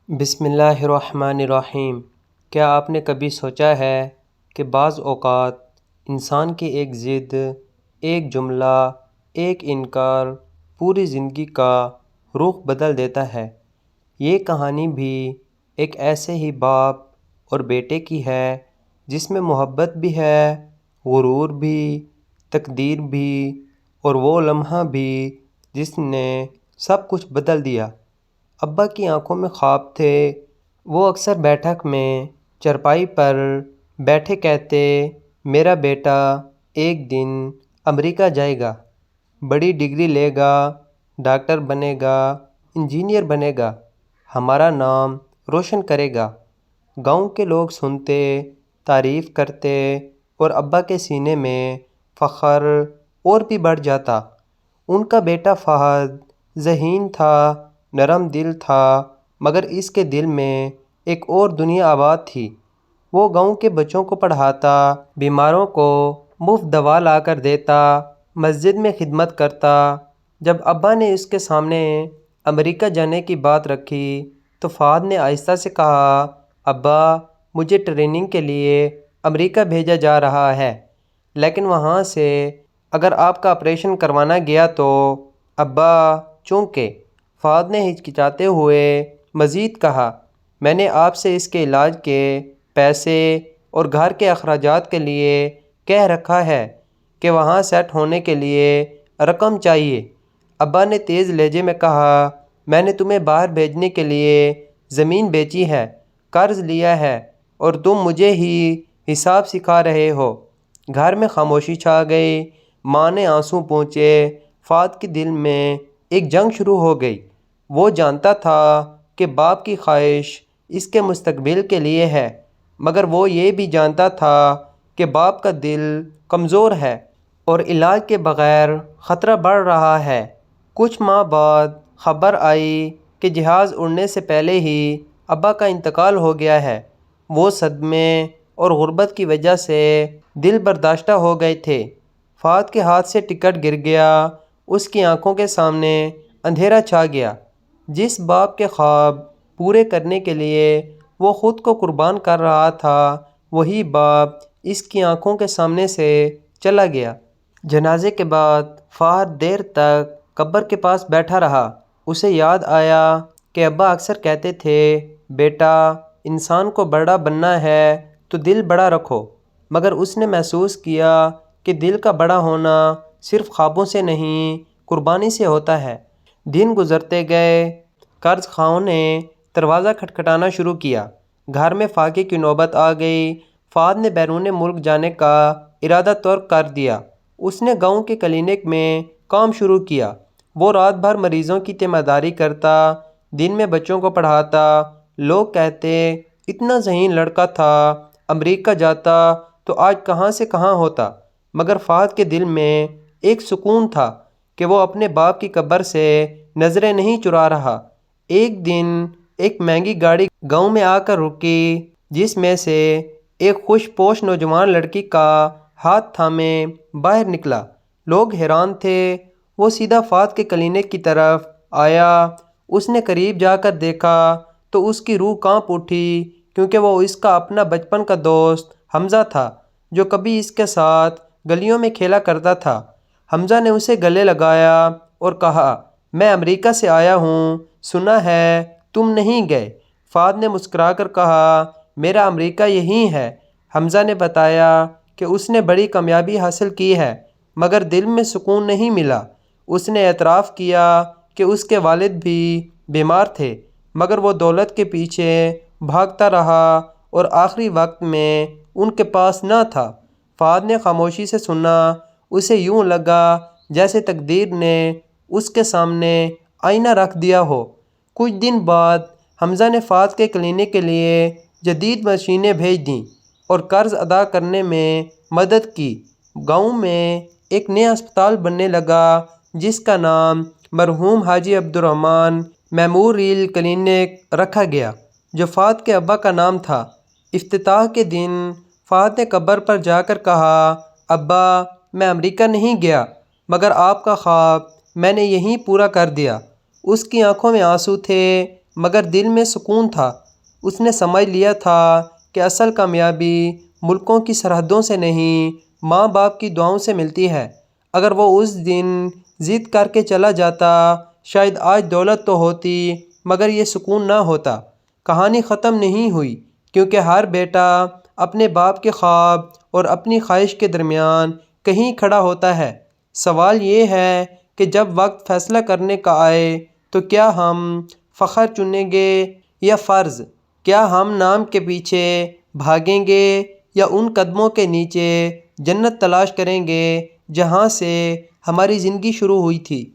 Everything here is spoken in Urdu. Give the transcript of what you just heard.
بسم اللہ الرحمن الرحیم۔ کیا آپ نے کبھی سوچا ہے کہ بعض اوقات انسان کی ایک ضد، ایک جملہ، ایک انکار پوری زندگی کا رخ بدل دیتا ہے؟ یہ کہانی بھی ایک ایسے ہی باپ اور بیٹے کی ہے جس میں محبت بھی ہے، غرور بھی، تقدیر بھی، اور وہ لمحہ بھی جس نے سب کچھ بدل دیا۔ ابا کی آنکھوں میں خواب تھے۔ وہ اکثر بیٹھک میں چارپائی پر بیٹھے کہتے، میرا بیٹا ایک دن امریکہ جائے گا، بڑی ڈگری لے گا، ڈاکٹر بنے گا، انجینئر بنے گا، ہمارا نام روشن کرے گا۔ گاؤں کے لوگ سنتے، تعریف کرتے، اور ابا کے سینے میں فخر اور بھی بڑھ جاتا۔ ان کا بیٹا فہد ذہین تھا، نرم دل تھا، مگر اس کے دل میں ایک اور دنیا آباد تھی۔ وہ گاؤں کے بچوں کو پڑھاتا، بیماروں کو مفت دوا لا کر دیتا، مسجد میں خدمت کرتا۔ جب ابا نے اس کے سامنے امریکہ جانے کی بات رکھی تو فہد نے آہستہ سے کہا، ابا مجھے ٹریننگ کے لیے امریکہ بھیجا جا رہا ہے، لیکن وہاں سے اگر آپ کا آپریشن کروانا گیا تو۔ ابا چونکے؟ فہد نے ہچکچاتے ہوئے مزید کہا، میں نے آپ سے اس کے علاج کے پیسے اور گھر کے اخراجات کے لیے کہہ رکھا ہے کہ وہاں سیٹ ہونے کے لیے رقم چاہیے۔ ابا نے تیز لہجے میں کہا، میں نے تمہیں باہر بھیجنے کے لیے زمین بیچی ہے، قرض لیا ہے، اور تم مجھے ہی حساب سکھا رہے ہو۔ گھر میں خاموشی چھا گئی۔ ماں نے آنسو پونچھے۔ فہد کے دل میں ایک جنگ شروع ہو گئی۔ وہ جانتا تھا کہ باپ کی خواہش اس کے مستقبل کے لیے ہے، مگر وہ یہ بھی جانتا تھا کہ باپ کا دل کمزور ہے اور علاج کے بغیر خطرہ بڑھ رہا ہے۔ کچھ ماہ بعد خبر آئی کہ جہاز اڑنے سے پہلے ہی ابا کا انتقال ہو گیا ہے۔ وہ صدمے اور غربت کی وجہ سے دل برداشتہ ہو گئے تھے۔ فہد کے ہاتھ سے ٹکٹ گر گیا۔ اس کی آنکھوں کے سامنے اندھیرا چھا گیا۔ جس باپ کے خواب پورے کرنے کے لیے وہ خود کو قربان کر رہا تھا، وہی باپ اس کی آنکھوں کے سامنے سے چلا گیا۔ جنازے کے بعد فہد دیر تک قبر کے پاس بیٹھا رہا۔ اسے یاد آیا کہ ابا اکثر کہتے تھے، بیٹا انسان کو بڑا بننا ہے تو دل بڑا رکھو، مگر اس نے محسوس کیا کہ دل کا بڑا ہونا صرف خوابوں سے نہیں، قربانی سے ہوتا ہے۔ دن گزرتے گئے۔ قرض خواہوں نے دروازہ کھٹکھٹانا شروع کیا۔ گھر میں فاقے کی نوبت آ گئی۔ فہد نے بیرون ملک جانے کا ارادہ ترک کر دیا۔ اس نے گاؤں کے کلینک میں کام شروع کیا۔ وہ رات بھر مریضوں کی تیمارداری کرتا، دن میں بچوں کو پڑھاتا۔ لوگ کہتے، اتنا ذہین لڑکا تھا، امریکہ جاتا تو آج کہاں سے کہاں ہوتا۔ مگر فہد کے دل میں ایک سکون تھا کہ وہ اپنے باپ کی قبر سے نظریں نہیں چرا رہا۔ ایک دن ایک مہنگی گاڑی گاؤں میں آ کر رکی، جس میں سے ایک خوش پوش نوجوان لڑکی کا ہاتھ تھامے باہر نکلا۔ لوگ حیران تھے۔ وہ سیدھا فہد کے کلینک کی طرف آیا۔ اس نے قریب جا کر دیکھا تو اس کی روح کانپ اٹھی، کیونکہ وہ اس کا اپنا بچپن کا دوست حمزہ تھا، جو کبھی اس کے ساتھ گلیوں میں کھیلا کرتا تھا۔ حمزہ نے اسے گلے لگایا اور کہا، میں امریکہ سے آیا ہوں، سنا ہے تم نہیں گئے۔ فہد نے مسکرا کر کہا، میرا امریکہ یہی ہے۔ حمزہ نے بتایا کہ اس نے بڑی کامیابی حاصل کی ہے، مگر دل میں سکون نہیں ملا۔ اس نے اعتراف کیا کہ اس کے والد بھی بیمار تھے، مگر وہ دولت کے پیچھے بھاگتا رہا اور آخری وقت میں ان کے پاس نہ تھا۔ فہد نے خاموشی سے سنا۔ اسے یوں لگا جیسے تقدیر نے اس کے سامنے آئینہ رکھ دیا ہو۔ کچھ دن بعد حمزہ نے فہد کے کلینک کے لیے جدید مشینیں بھیج دیں اور قرض ادا کرنے میں مدد کی۔ گاؤں میں ایک نیا ہسپتال بننے لگا، جس کا نام مرحوم حاجی عبدالرحمن میموریل کلینک رکھا گیا، جو فہد کے ابا کا نام تھا۔ افتتاح کے دن فہد نے قبر پر جا کر کہا، ابا میں امریکہ نہیں گیا، مگر آپ کا خواب میں نے یہیں پورا کر دیا۔ اس کی آنکھوں میں آنسو تھے، مگر دل میں سکون تھا۔ اس نے سمجھ لیا تھا کہ اصل کامیابی ملکوں کی سرحدوں سے نہیں، ماں باپ کی دعاؤں سے ملتی ہے۔ اگر وہ اس دن ضد کر کے چلا جاتا، شاید آج دولت تو ہوتی مگر یہ سکون نہ ہوتا۔ کہانی ختم نہیں ہوئی، کیونکہ ہر بیٹا اپنے باپ کے خواب اور اپنی خواہش کے درمیان کہیں کھڑا ہوتا ہے۔ سوال یہ ہے کہ جب وقت فیصلہ کرنے کا آئے تو کیا ہم فخر چنیں گے یا فرض؟ کیا ہم نام کے پیچھے بھاگیں گے یا ان قدموں کے نیچے جنت تلاش کریں گے جہاں سے ہماری زندگی شروع ہوئی تھی؟